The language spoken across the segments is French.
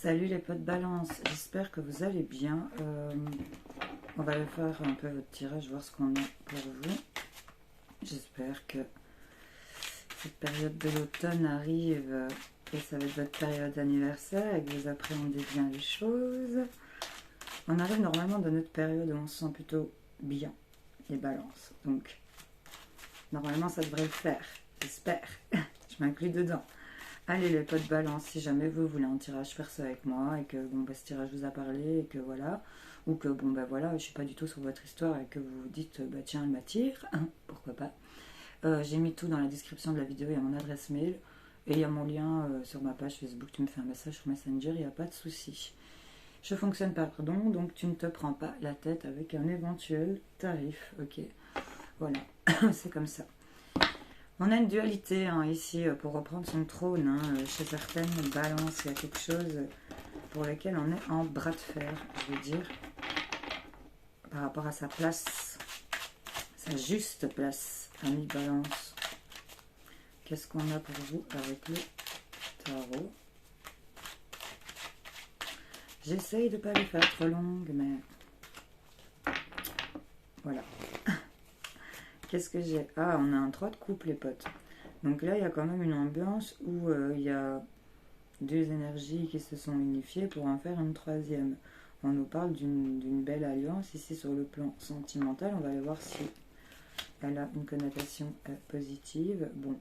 Salut les potes balance, j'espère que vous allez bien. On va aller faire un peu votre tirage, voir ce qu'on a pour vous. J'espère que cette période de l'automne arrive et ça va être votre période anniversaire et que vous appréhendez bien les choses. On arrive normalement dans notre période où on se sent plutôt bien, les balances. Donc, normalement ça devrait le faire, j'espère. Je m'inclus dedans. Allez les potes balance, si jamais vous voulez un tirage, faire ça avec moi et que bon bah ce tirage vous a parlé et que voilà, ou que bon bah voilà, je suis pas du tout sur votre histoire et que vous vous dites bah tiens elle m'attire, pourquoi pas. J'ai mis tout dans la description de la vidéo, il y a mon adresse mail et il y a mon lien sur ma page Facebook, tu me fais un message sur Messenger, il n'y a pas de souci. Je fonctionne par don, donc tu ne te prends pas la tête avec un éventuel tarif, ok, voilà, c'est comme ça. On a une dualité hein, ici pour reprendre son trône. Hein, chez certaines balances, il y a quelque chose pour lequel on est en bras de fer, je veux dire, par rapport à sa place, sa juste place, ami balance. Qu'est-ce qu'on a pour vous avec le tarot? J'essaye de ne pas les faire trop longues, mais voilà. Qu'est-ce que j'ai? Ah, on a un 3 de coupe, les potes. Donc là, il y a quand même une ambiance où il y a deux énergies qui se sont unifiées pour en faire une troisième. On nous parle d'une belle alliance ici sur le plan sentimental. On va aller voir si elle a une connotation positive. Bon,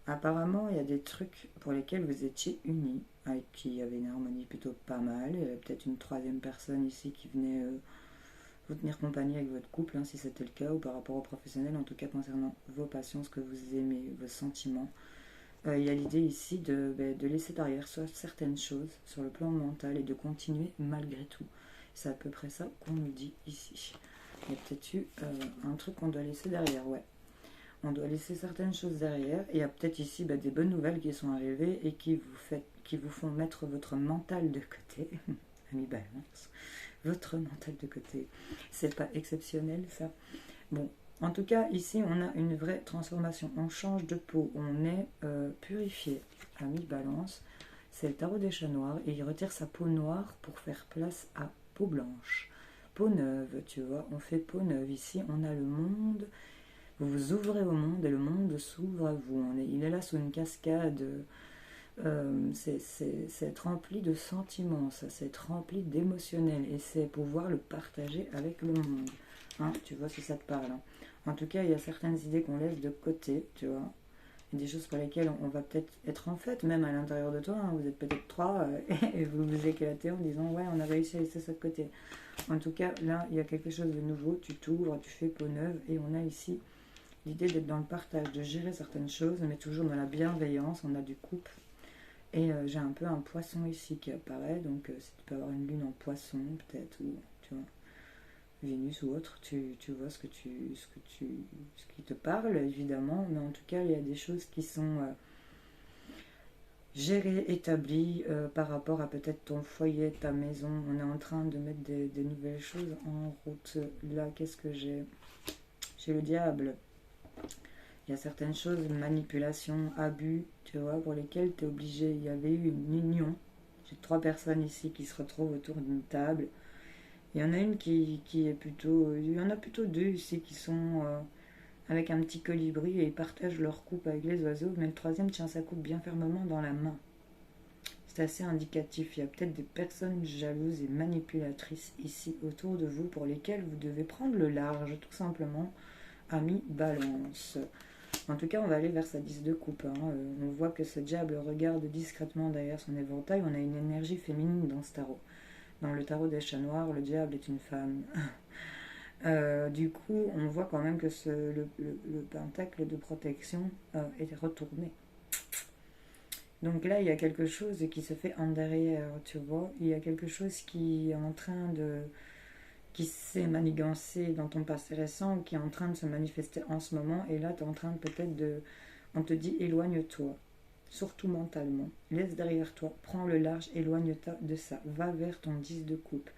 apparemment, il y a des trucs pour lesquels vous étiez unis, avec qui il y avait une harmonie plutôt pas mal. Il y avait peut-être une troisième personne ici qui venait vous tenir compagnie avec votre couple, hein, si c'était le cas, ou par rapport au professionnel, en tout cas concernant vos passions, ce que vous aimez, vos sentiments. Il y a l'idée ici de laisser derrière soi certaines choses sur le plan mental et de continuer malgré tout. C'est à peu près ça qu'on nous dit ici. Il y a peut-être eu un truc qu'on doit laisser derrière, ouais. On doit laisser certaines choses derrière. Et il y a peut-être ici des bonnes nouvelles qui sont arrivées et qui vous font mettre votre mental de côté. Ami balance. Votre mental de côté. C'est pas exceptionnel ça. Bon, en tout cas, ici, on a une vraie transformation. On change de peau, on est purifié. Ami balance, c'est le tarot des chats noirs et il retire sa peau noire pour faire place à peau blanche. Peau neuve, tu vois, on fait peau neuve. Ici, on a le monde. Vous vous ouvrez au monde et le monde s'ouvre à vous. Il est là sous une cascade. C'est être rempli de sentiments, ça, c'est être rempli d'émotionnel et c'est pouvoir le partager avec le monde. Hein, tu vois si ça te parle. Hein. En tout cas, il y a certaines idées qu'on laisse de côté, tu vois. Il y a des choses pour lesquelles on va peut-être être en fait, même à l'intérieur de toi. Hein, vous êtes peut-être trois et vous vous éclatez en disant ouais, on a réussi à laisser ça de côté. En tout cas, là, il y a quelque chose de nouveau. Tu t'ouvres, tu fais peau neuve et on a ici l'idée d'être dans le partage, de gérer certaines choses, mais toujours dans la bienveillance. On a du couple. Et j'ai un peu un poisson ici qui apparaît, donc si tu peux avoir une lune en poisson peut-être, ou tu vois, Vénus ou autre, tu vois ce qui te parle évidemment, mais en tout cas il y a des choses qui sont gérées, établies par rapport à peut-être ton foyer, ta maison. On est en train de mettre des nouvelles choses en route. Là, qu'est-ce que j'ai? J'ai le diable. Il y a certaines choses, manipulation, abus, tu vois, pour lesquelles tu es obligé. Il y avait eu une union. J'ai 3 personnes ici qui se retrouvent autour d'une table. Il y en a une qui est plutôt... Il y en a plutôt 2 ici qui sont avec un petit colibri et ils partagent leur coupe avec les oiseaux. Mais le troisième tient sa coupe bien fermement dans la main. C'est assez indicatif. Il y a peut-être des personnes jalouses et manipulatrices ici autour de vous pour lesquelles vous devez prendre le large, tout simplement. Ami balance. En tout cas, on va aller vers sa 10 de coupe. Hein. On voit que ce diable regarde discrètement derrière son éventail. On a une énergie féminine dans ce tarot. Dans le tarot des chats noirs, le diable est une femme. Du coup, on voit quand même que le pentacle de protection est retourné. Donc là, il y a quelque chose qui se fait en derrière, tu vois. Il y a quelque chose qui est en train de... qui s'est manigancé dans ton passé récent, qui est en train de se manifester en ce moment, et là tu es en train de peut-être de... On te dit éloigne-toi, surtout mentalement, laisse derrière toi, prends le large, éloigne-toi de ça, va vers ton 10 de coupe,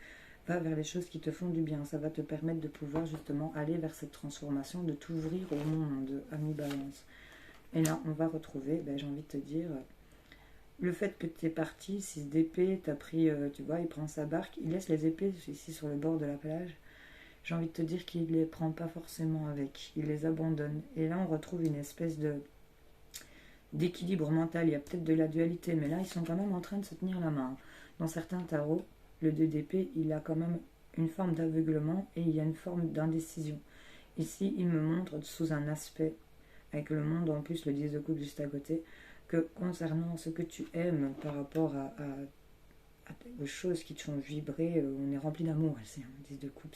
va vers les choses qui te font du bien, ça va te permettre de pouvoir justement aller vers cette transformation, de t'ouvrir au monde, ami balance. Et là on va retrouver, j'ai envie de te dire, le fait que tu es parti, 6 d'épée, tu as pris, tu vois, il prend sa barque, il laisse les épées ici sur le bord de la plage. J'ai envie de te dire qu'il ne les prend pas forcément avec, il les abandonne. Et là, on retrouve une espèce d'équilibre mental. Il y a peut-être de la dualité, mais là, ils sont quand même en train de se tenir la main. Dans certains tarots, le 2 d'épée, il a quand même une forme d'aveuglement et il y a une forme d'indécision. Ici, il me montre sous un aspect, avec le monde en plus, le 10 de coupe juste à côté, que concernant ce que tu aimes par rapport aux choses qui te font vibrer, on est rempli d'amour. C'est un 10 de coupe,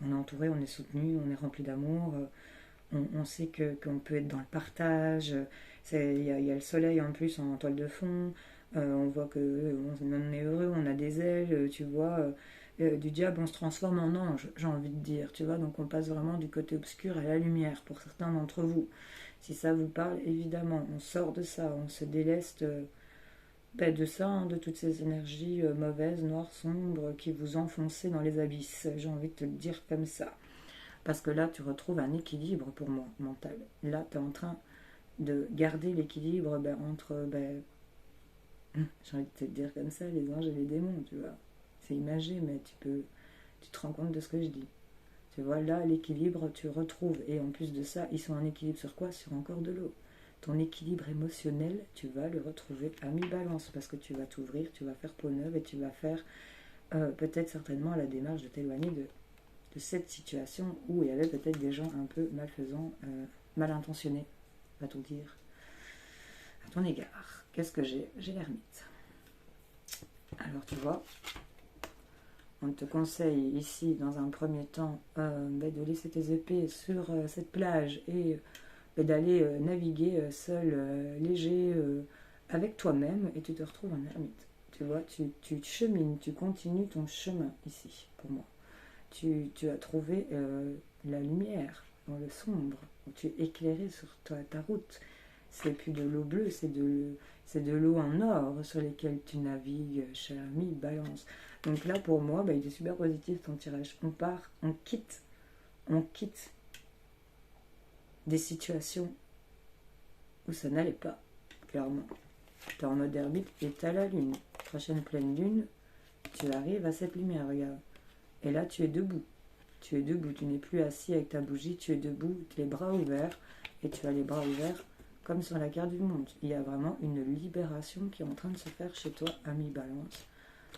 on est entouré, on est soutenu, on est rempli d'amour. On sait qu'on peut être dans le partage. Il y a le soleil en plus en toile de fond. On voit qu'on est heureux, on a des ailes, tu vois. Du diable, on se transforme en ange, j'ai envie de dire, tu vois. Donc on passe vraiment du côté obscur à la lumière pour certains d'entre vous. Si ça vous parle, évidemment, on sort de ça, on se déleste de ça, hein, de toutes ces énergies mauvaises, noires, sombres, qui vous enfoncent dans les abysses. J'ai envie de te le dire comme ça. Parce que là, tu retrouves un équilibre pour moi, mental. Là, tu es en train de garder l'équilibre entre, j'ai envie de te dire comme ça, les anges et les démons, tu vois. C'est imagé, mais tu te rends compte de ce que je dis. Tu vois, là, l'équilibre, tu retrouves. Et en plus de ça, ils sont en équilibre sur quoi? Sur encore de l'eau. Ton équilibre émotionnel, tu vas le retrouver à mi-balance parce que tu vas t'ouvrir, tu vas faire peau neuve et tu vas faire peut-être certainement la démarche de t'éloigner de cette situation où il y avait peut-être des gens un peu malfaisants, mal intentionnés, va-t-on dire, à ton égard. Qu'est-ce que j'ai? J'ai l'ermite. Alors tu vois, on te conseille ici dans un premier temps de laisser tes épées sur cette plage et d'aller naviguer seul, léger, avec toi-même et tu te retrouves en ermite. Tu vois, tu chemines, tu continues ton chemin ici pour moi. Tu as trouvé la lumière dans le sombre, tu es éclairé sur ta route. C'est plus de l'eau bleue, c'est de l'eau en or sur lesquelles tu navigues, cher ami, balance. Donc là, pour moi, il est super positif ton tirage. On quitte des situations où ça n'allait pas, clairement. Tu es en mode ermite et tu as la lune. Prochaine pleine lune, tu arrives à cette lumière, regarde. Et là, tu es debout. Tu es debout, tu n'es plus assis avec ta bougie, tu es debout, les bras ouverts, et tu as les bras ouverts comme sur la carte du monde. Il y a vraiment une libération qui est en train de se faire chez toi, ami balance.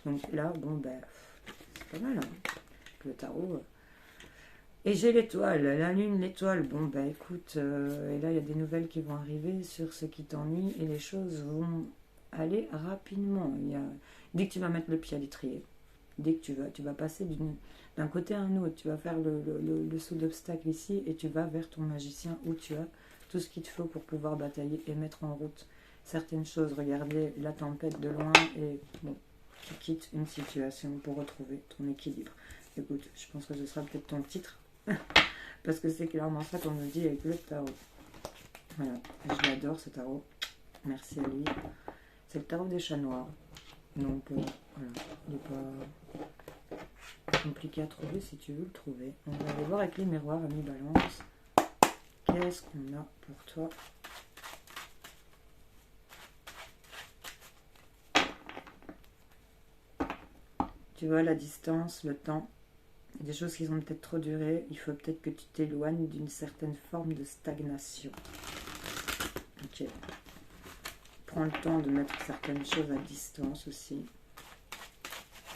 Donc là, c'est pas mal, hein, le tarot. Et j'ai l'étoile, la lune, l'étoile. Écoute, et là, il y a des nouvelles qui vont arriver sur ce qui t'ennuie, et les choses vont aller rapidement. Dès que tu vas mettre le pied à l'étrier, dès que tu vas passer d'un côté à un autre, tu vas faire le saut d'obstacle ici et tu vas vers ton magicien où tu as tout ce qu'il te faut pour pouvoir batailler et mettre en route certaines choses. Regardez la tempête de loin et tu quittes une situation pour retrouver ton équilibre. Écoute, je pense que ce sera peut-être ton titre parce que c'est clairement ça qu'on nous dit avec le tarot. Voilà, je l'adore ce tarot. Merci à lui. C'est le tarot des chats noirs. Donc voilà, il n'est pas compliqué à trouver si tu veux le trouver. On va aller voir avec les miroirs, ami balance. Qu'est-ce qu'on a pour toi? Tu vois la distance, le temps, des choses qui ont peut-être trop duré. Il faut peut-être que tu t'éloignes d'une certaine forme de stagnation. Ok. Prends le temps de mettre certaines choses à distance aussi.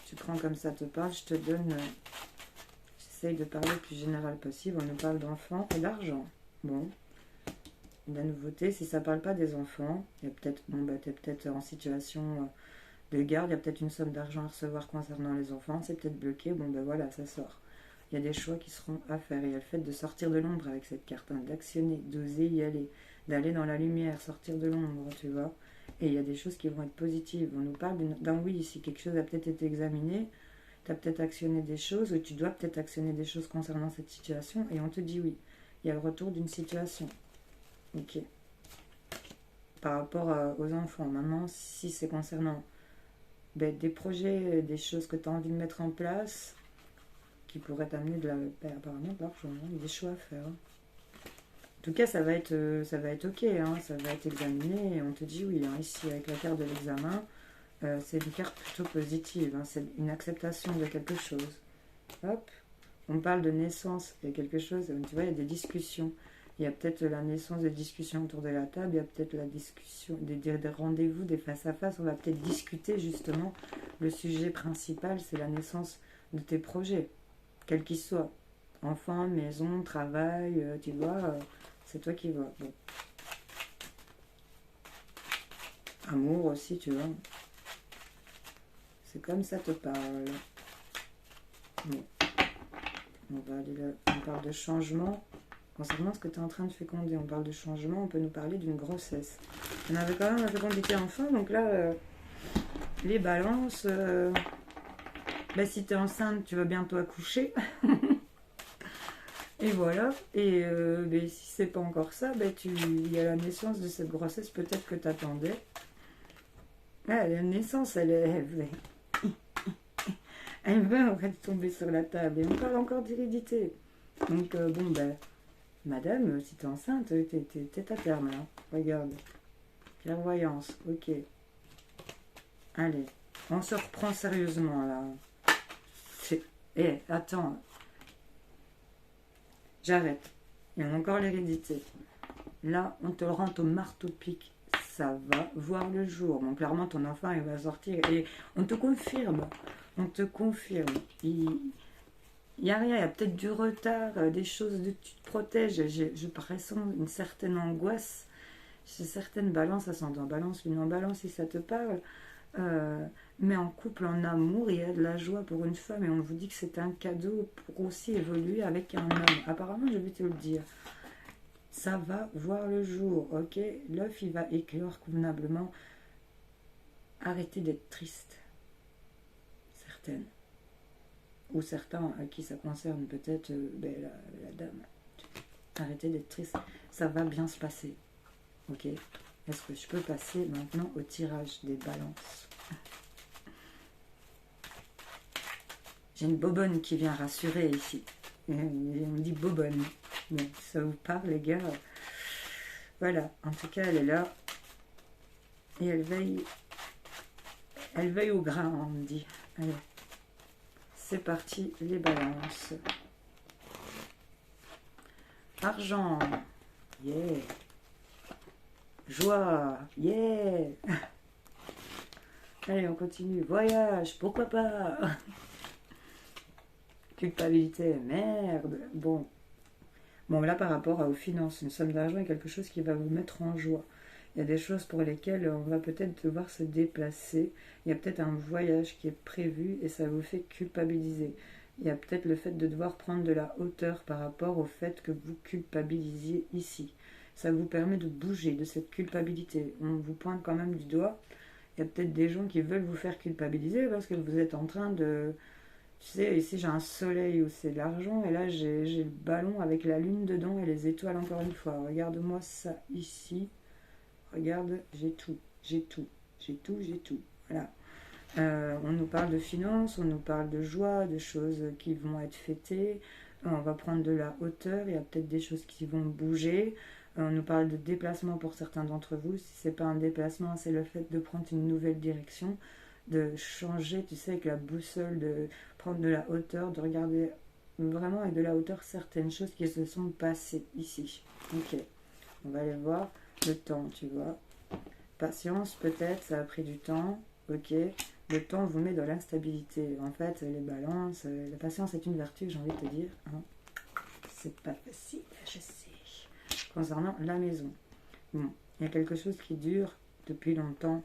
Tu prends comme ça te parle, je te donne... J'essaye de parler le plus général possible. On nous parle d'enfants et d'argent. Bon. La nouveauté, si ça ne parle pas des enfants, il y a peut-être, tu es peut-être en situation de garde, il y a peut-être une somme d'argent à recevoir concernant les enfants, c'est peut-être bloqué, voilà, ça sort. Il y a des choix qui seront à faire. Il y a le fait de sortir de l'ombre avec cette carte, d'actionner, d'oser y aller, d'aller dans la lumière, sortir de l'ombre, tu vois. Et il y a des choses qui vont être positives. On nous parle d'un oui, si quelque chose a peut-être été examiné, tu as peut-être actionné des choses, ou tu dois peut-être actionner des choses concernant cette situation, et on te dit oui. Il y a le retour d'une situation. Ok. Par rapport aux enfants, maintenant, si c'est concernant des projets, des choses que tu as envie de mettre en place, qui pourraient t'amener apparemment de l'argent, il y a des choix à faire. En tout cas, ça va être ok, hein, ça va être examiné. Et on te dit oui, hein, ici, avec la carte de l'examen, c'est une carte plutôt positive. Hein, c'est une acceptation de quelque chose. Hop, on parle de naissance. Il y a quelque chose, tu vois, il y a des discussions. Il y a peut-être la naissance des discussions autour de la table. Il y a peut-être la discussion, des rendez-vous, des face-à-face. On va peut-être discuter justement. Le sujet principal, c'est la naissance de tes projets, quels qu'ils soient. Enfants, maison, travail, tu vois, c'est toi qui vois. Bon. Amour aussi, tu vois. C'est comme ça te parle. Bon. On va aller là. On parle de changement. Concernant ce que tu es en train de féconder, on parle de changement, on peut nous parler d'une grossesse. On avait quand même la fécondité enfant, donc là, les balances, si tu es enceinte, tu vas bientôt accoucher. Et voilà, et si c'est pas encore ça, il y a la naissance de cette grossesse peut-être que tu attendais. Ah, la naissance, elle va tomber sur la table, et on parle encore d'hérédité. Donc madame, si t'es enceinte, t'es à terme là. Regarde. Clairvoyance, ok. Allez, on se reprend sérieusement là. Attends. J'arrête. Il y a encore l'hérédité. Là, on te le rend au marteau-pique. Ça va voir le jour. Bon, clairement, ton enfant, il va sortir. Et on te confirme. On te confirme. Il n'y a rien. Il y a peut-être du retard, des choses de tu te protèges. Je pressens une certaine angoisse. J'ai certaines balances ascendant balance, une en balance si ça te parle. Mais en couple, en amour, il y a de la joie pour une femme et on vous dit que c'est un cadeau pour aussi évoluer avec un homme. Apparemment, je vais te le dire. Ça va voir le jour, ok? L'œuf, il va éclore convenablement. Arrêtez d'être triste. Certaines. Ou certains à qui ça concerne, peut-être la dame. Arrêtez d'être triste. Ça va bien se passer. Ok? Est-ce que je peux passer maintenant au tirage des balances? J'ai une bobonne qui vient rassurer ici. On me dit bobonne. Bon, ça vous parle les gars? Voilà, en tout cas elle est là. Et elle veille au grain, on me dit. Allez, c'est parti, les balances. Argent, yeah. Joie, yeah. Allez, on continue. Voyage, pourquoi pas? Culpabilité, merde. Bon, là, par rapport aux finances, une somme d'argent est quelque chose qui va vous mettre en joie. Il y a des choses pour lesquelles on va peut-être devoir se déplacer. Il y a peut-être un voyage qui est prévu et ça vous fait culpabiliser. Il y a peut-être le fait de devoir prendre de la hauteur par rapport au fait que vous culpabilisiez ici. Ça vous permet de bouger de cette culpabilité. On vous pointe quand même du doigt. Il y a peut-être des gens qui veulent vous faire culpabiliser parce que vous êtes en train de... Tu sais, ici j'ai un soleil où c'est de l'argent et là j'ai le ballon avec la lune dedans et les étoiles encore une fois. Regarde-moi ça ici. Regarde, j'ai tout, j'ai tout, j'ai tout, j'ai tout. Voilà. On nous parle de finances, on nous parle de joie, de choses qui vont être fêtées. On va prendre de la hauteur, il y a peut-être des choses qui vont bouger. On nous parle de déplacement pour certains d'entre vous. Si c'est pas un déplacement, c'est le fait de prendre une nouvelle direction, de changer, tu sais, avec la boussole, de prendre de la hauteur, de regarder vraiment avec de la hauteur certaines choses qui se sont passées ici. Ok, on va aller voir le temps, tu vois. Patience, peut-être, ça a pris du temps. Ok, le temps vous met dans l'instabilité. En fait, les balances, la patience est une vertu, j'ai envie de te dire. Hein. C'est pas facile, je sais. Concernant la maison. Bon, il y a quelque chose qui dure depuis longtemps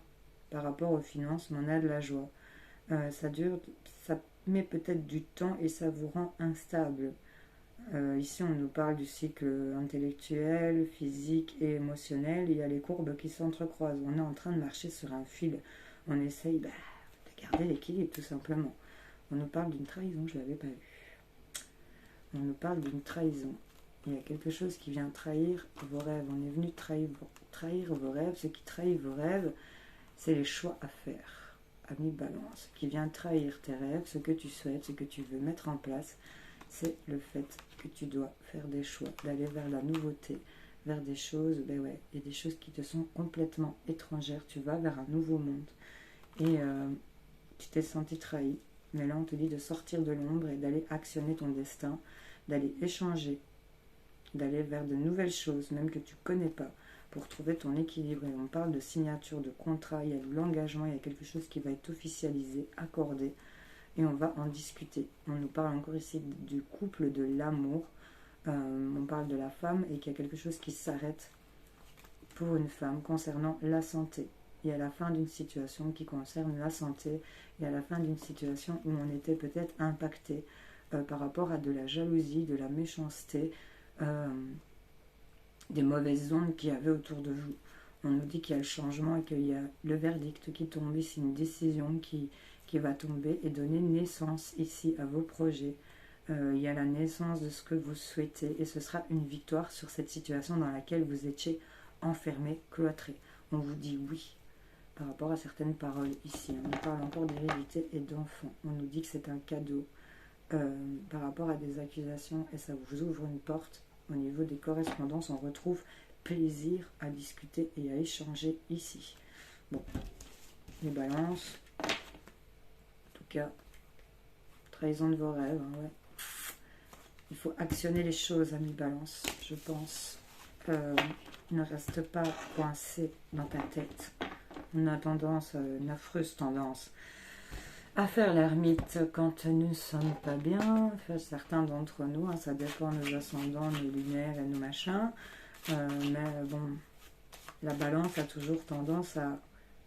par rapport aux finances, mais on a de la joie. Ça dure, ça met peut-être du temps et ça vous rend instable. Ici, on nous parle du cycle intellectuel, physique et émotionnel. Il y a les courbes qui s'entrecroisent. On est en train de marcher sur un fil. On essaye de garder l'équilibre, tout simplement. On nous parle d'une trahison, je ne l'avais pas vu. On nous parle d'une trahison. Il y a quelque chose qui vient trahir vos rêves. On est venu trahir vos rêves. Ce qui trahit vos rêves, c'est les choix à faire. Ami Balance, qui vient trahir tes rêves, ce que tu souhaites, ce que tu veux mettre en place. C'est le fait que tu dois faire des choix, d'aller vers la nouveauté, vers des choses, ben ouais, il y a des choses qui te sont complètement étrangères. Tu vas vers un nouveau monde. Et tu t'es senti trahi. Mais là, on te dit de sortir de l'ombre et d'aller actionner ton destin, d'aller échanger, d'aller vers de nouvelles choses, même que tu ne connais pas, pour trouver ton équilibre. Et on parle de signature, de contrat, il y a de l'engagement, il y a quelque chose qui va être officialisé, accordé, et on va en discuter. On nous parle encore ici du couple, de l'amour. On parle de la femme et qu'il y a quelque chose qui s'arrête pour une femme concernant la santé. Et à la fin d'une situation qui concerne la santé, et à la fin d'une situation où on était peut-être impacté par rapport à de la jalousie, de la méchanceté, des mauvaises ondes qu'il y avait autour de vous. On nous dit qu'il y a le changement et qu'il y a le verdict qui tombe ici, une décision qui va tomber et donner naissance ici à vos projets. Il y a la naissance de ce que vous souhaitez et ce sera une victoire sur cette situation dans laquelle vous étiez enfermé, cloîtré. On vous dit oui par rapport à certaines paroles ici. On nous parle encore d'hérédité et d'enfants. On nous dit que c'est un cadeau par rapport à des accusations et ça vous ouvre une porte. Au niveau des correspondances, on retrouve plaisir à discuter et à échanger ici. Bon, les balances. En tout cas, trahison de vos rêves. Hein, ouais. Il faut actionner les choses, amis balance, je pense. Ne reste pas coincé dans ta tête. On a tendance, une affreuse tendance, à faire l'ermite quand nous ne sommes pas bien. Enfin, certains d'entre nous, hein, ça dépend de nos ascendants, nos lunaires et nos machins. Mais bon, la balance a toujours tendance à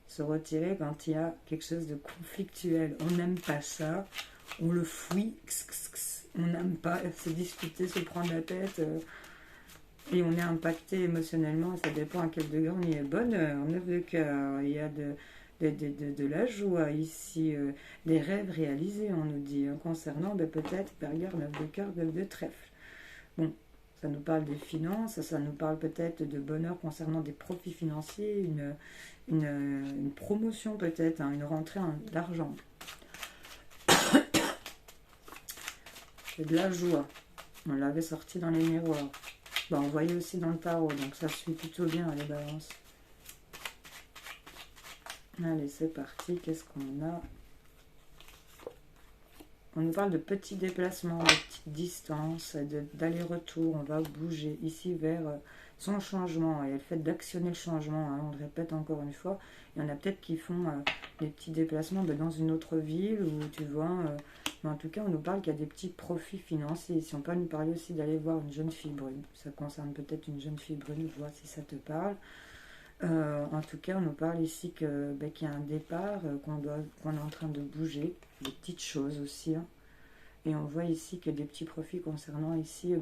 se retirer quand il y a quelque chose de conflictuel. On n'aime pas ça, on le fuit, on n'aime pas se discuter, se prendre la tête. Et on est impacté émotionnellement, ça dépend à quel degré on y est bonne. En 9 de cœur, il y a de la joie ici, des rêves réalisés, on nous dit, hein, concernant peut-être Berger, 9 de cœur, 9 de trèfle. Bon, ça nous parle des finances, ça nous parle peut-être de bonheur concernant des profits financiers, une promotion peut-être, hein, une rentrée d'argent. C'est de la joie, on l'avait sorti dans les miroirs. Bon, on voyait aussi dans le tarot, donc ça suit plutôt bien les balances. Allez, c'est parti. Qu'est-ce qu'on a? On nous parle de petits déplacements, de petites distances, d'aller-retour. On va bouger ici vers son changement. Et le fait d'actionner le changement, hein, on le répète encore une fois. Il y en a peut-être qui font des petits déplacements dans une autre ville, ou tu vois... mais en tout cas, on nous parle qu'il y a des petits profits financiers. Si on peut nous parler aussi d'aller voir une jeune fille brune. Ça concerne peut-être une jeune fille brune, vois si ça te parle. En tout cas, on nous parle ici qu'il y a un départ, qu'on est en train de bouger, des petites choses aussi. Hein. Et on voit ici que des petits profits concernant ici,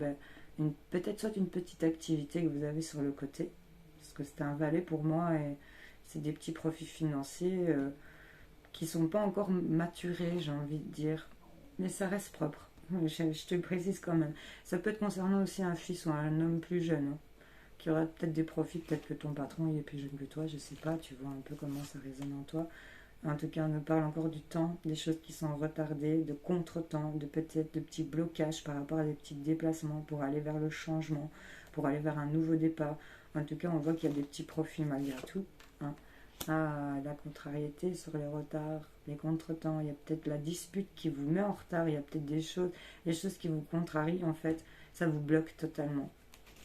peut-être soit une petite activité que vous avez sur le côté, parce que c'est un valet pour moi, et c'est des petits profits financiers qui ne sont pas encore maturés, j'ai envie de dire. Mais ça reste propre, je te le précise quand même. Ça peut être concernant aussi un fils ou un homme plus jeune, hein, qui aura peut-être des profits, peut-être que ton patron il est plus jeune que toi, je sais pas, tu vois un peu comment ça résonne en toi. En tout cas, on nous parle encore du temps, des choses qui sont retardées, de contre-temps, de peut-être de petits blocages par rapport à des petits déplacements pour aller vers le changement, pour aller vers un nouveau départ. En tout cas, on voit qu'il y a des petits profits malgré tout. Hein. Ah, la contrariété sur les retards, les contre-temps, il y a peut-être la dispute qui vous met en retard, il y a peut-être des choses qui vous contrarient, en fait, ça vous bloque totalement.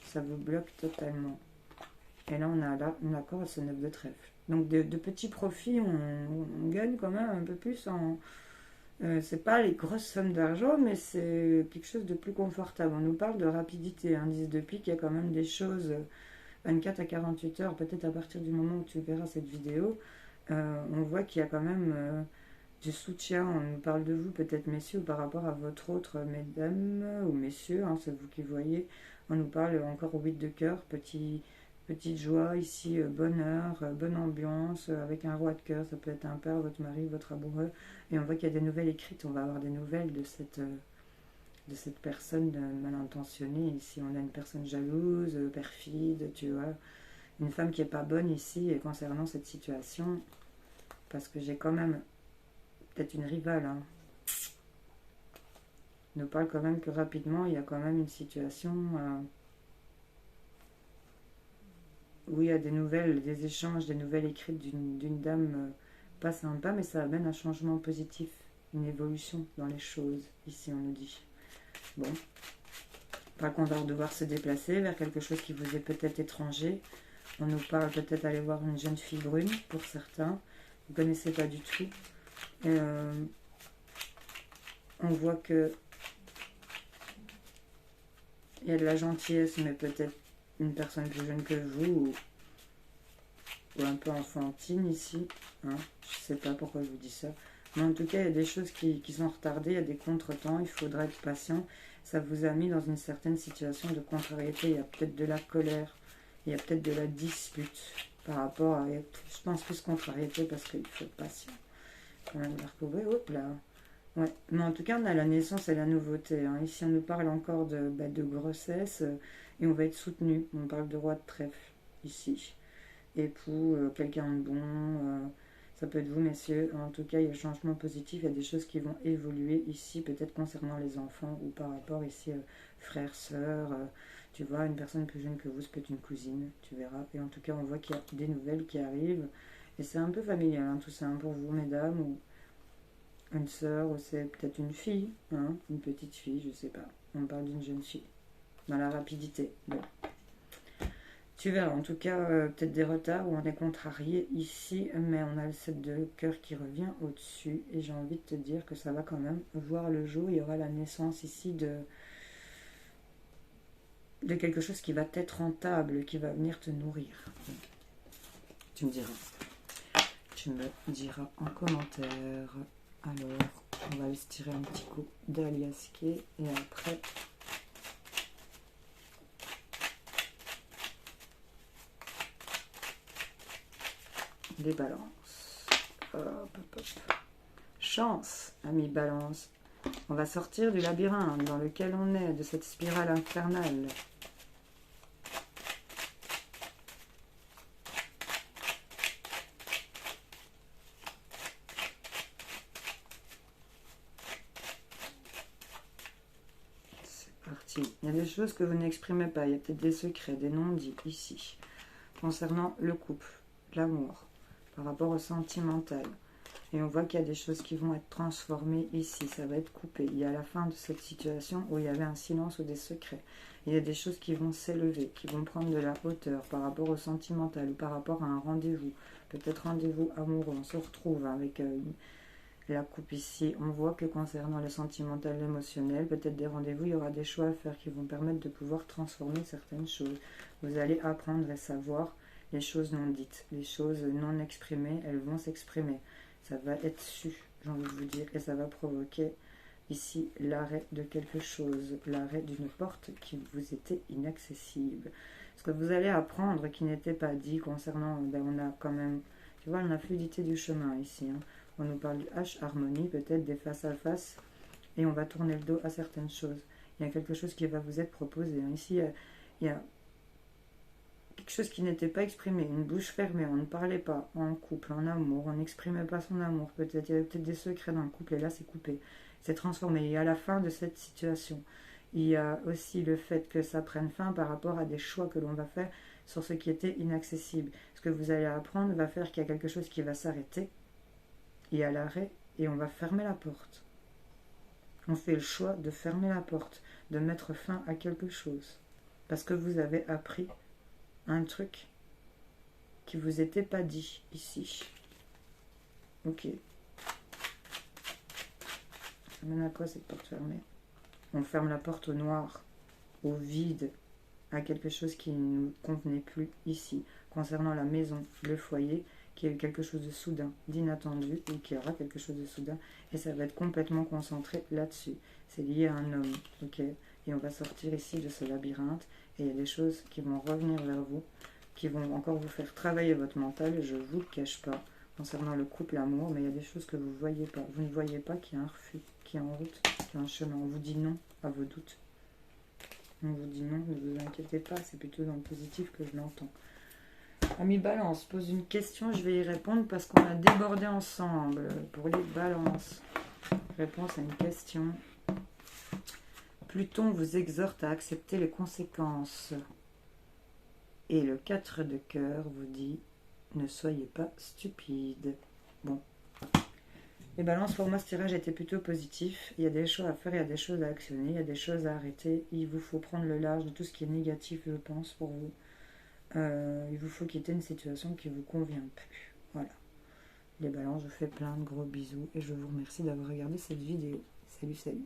Ça vous bloque totalement. Et là, on a là un accord à ce 9 de trèfle. Donc, de petits profits, on gagne quand même un peu plus en... c'est pas les grosses sommes d'argent, mais c'est quelque chose de plus confortable. On nous parle de rapidité, indice de pique, il y a quand même des choses 24 à 48 heures, peut-être à partir du moment où tu verras cette vidéo, on voit qu'il y a quand même du soutien. On nous parle de vous, peut-être messieurs, par rapport à votre autre mesdames ou messieurs, hein, c'est vous qui voyez. On nous parle encore au 8 de cœur, petite joie ici, bonheur, bonne ambiance, avec un roi de cœur, ça peut être un père, votre mari, votre amoureux, et on voit qu'il y a des nouvelles écrites, on va avoir des nouvelles de cette personne mal intentionnée. Ici, on a une personne jalouse, perfide, tu vois, une femme qui n'est pas bonne ici, et concernant cette situation, parce que j'ai quand même peut-être une rivale, hein. On nous parle quand même que rapidement, il y a quand même une situation... où il y a des nouvelles, des échanges, des nouvelles écrites d'une dame pas sympa, mais ça amène un changement positif, une évolution dans les choses, ici on nous dit. Bon, pas qu'on va devoir se déplacer vers quelque chose qui vous est peut-être étranger. On nous parle peut-être aller voir une jeune fille brune, pour certains. Vous ne connaissez pas du tout. Et, on voit que il y a de la gentillesse, mais peut-être une personne plus jeune que vous, ou un peu enfantine ici. Hein. Je ne sais pas pourquoi je vous dis ça. Mais en tout cas, il y a des choses qui sont retardées, il y a des contretemps, il faudra être patient. Ça vous a mis dans une certaine situation de contrariété. Il y a peut-être de la colère, il y a peut-être de la dispute par rapport à... Je pense plus contrariété parce qu'il faut être patient. On va la recouvrir, hop là. Ouais. Mais en tout cas, on a la naissance et la nouveauté. Hein. Ici, on nous parle encore de grossesse et on va être soutenu. On parle de roi de trèfle ici. Époux, quelqu'un de bon, ça peut être vous, messieurs. En tout cas, il y a un changement positif, il y a des choses qui vont évoluer ici, peut-être concernant les enfants ou par rapport ici, frères, sœurs. Tu vois, une personne plus jeune que vous, c'est peut-être une cousine, tu verras. Et en tout cas, on voit qu'il y a des nouvelles qui arrivent. Et c'est un peu familial, hein, tout ça, hein, pour vous, mesdames, ou une sœur, ou c'est peut-être une fille, hein, une petite fille, je sais pas. On parle d'une jeune fille, dans la rapidité. Bon. Tu verras, en tout cas, peut-être des retards où on est contrarié ici, mais on a le 7 de cœur qui revient au-dessus. Et j'ai envie de te dire que ça va quand même voir le jour. Il y aura la naissance ici de quelque chose qui va être rentable, qui va venir te nourrir. Tu me diras. Tu me diras en commentaire. Alors, on va aller se tirer un petit coup d'Aliasqué et après... des balances. Hop, hop, hop. Chance, ami balance. On va sortir du labyrinthe dans lequel on est, de cette spirale infernale. C'est parti. Il y a des choses que vous n'exprimez pas. Il y a peut-être des secrets, des non-dits ici. Concernant le couple, l'amour, par rapport au sentimental. Et on voit qu'il y a des choses qui vont être transformées ici. Ça va être coupé. Il y a la fin de cette situation où il y avait un silence ou des secrets. Il y a des choses qui vont s'élever, qui vont prendre de la hauteur par rapport au sentimental ou par rapport à un rendez-vous. Peut-être rendez-vous amoureux. On se retrouve avec la coupe ici. On voit que concernant le sentimental, l'émotionnel, peut-être des rendez-vous, il y aura des choix à faire qui vont permettre de pouvoir transformer certaines choses. Vous allez apprendre et savoir les choses non dites, les choses non exprimées, elles vont s'exprimer. Ça va être su, j'ai envie de vous dire, et ça va provoquer ici l'arrêt de quelque chose, l'arrêt d'une porte qui vous était inaccessible. Ce que vous allez apprendre qui n'était pas dit concernant, on a quand même, tu vois, la fluidité du chemin ici. Hein. On nous parle du H, harmonie, peut-être des face à face, et on va tourner le dos à certaines choses. Il y a quelque chose qui va vous être proposé. Hein. Ici, il y a quelque chose qui n'était pas exprimé, une bouche fermée, on ne parlait pas en couple, en amour, on n'exprimait pas son amour, peut-être il y avait peut-être des secrets dans le couple et là c'est coupé, c'est transformé. Et à la fin de cette situation, il y a aussi le fait que ça prenne fin par rapport à des choix que l'on va faire sur ce qui était inaccessible. Ce que vous allez apprendre va faire qu'il y a quelque chose qui va s'arrêter, et à l'arrêt, et on va fermer la porte. On fait le choix de fermer la porte, de mettre fin à quelque chose, parce que vous avez appris un truc qui vous était pas dit ici. Ok. Ça mène à quoi cette porte fermée? On ferme la porte au noir, au vide, à quelque chose qui ne nous convenait plus ici. Concernant la maison, le foyer, qui a eu quelque chose de soudain, d'inattendu, ou qui aura quelque chose de soudain, et ça va être complètement concentré là-dessus. C'est lié à un homme, ok? Et on va sortir ici de ce labyrinthe, et il y a des choses qui vont revenir vers vous, qui vont encore vous faire travailler votre mental, et je ne vous le cache pas, concernant le couple, l'amour, mais il y a des choses que vous ne voyez pas. Vous ne voyez pas qu'il y a un refus, qu'il y a en route, qu'il y a un chemin. On vous dit non à vos doutes. On vous dit non, ne vous inquiétez pas, c'est plutôt dans le positif que je l'entends. Ami Balance pose une question, je vais y répondre parce qu'on a débordé ensemble pour les balances. Réponse à une question. Pluton vous exhorte à accepter les conséquences. Et le 4 de cœur vous dit ne soyez pas stupide. Bon. Les balances, pour moi, ce tirage était plutôt positif. Il y a des choses à faire, il y a des choses à actionner, il y a des choses à arrêter. Il vous faut prendre le large de tout ce qui est négatif, je pense, pour vous. Il vous faut quitter une situation qui ne vous convient plus. Voilà. Les balances, je vous fais plein de gros bisous et je vous remercie d'avoir regardé cette vidéo. Salut, salut.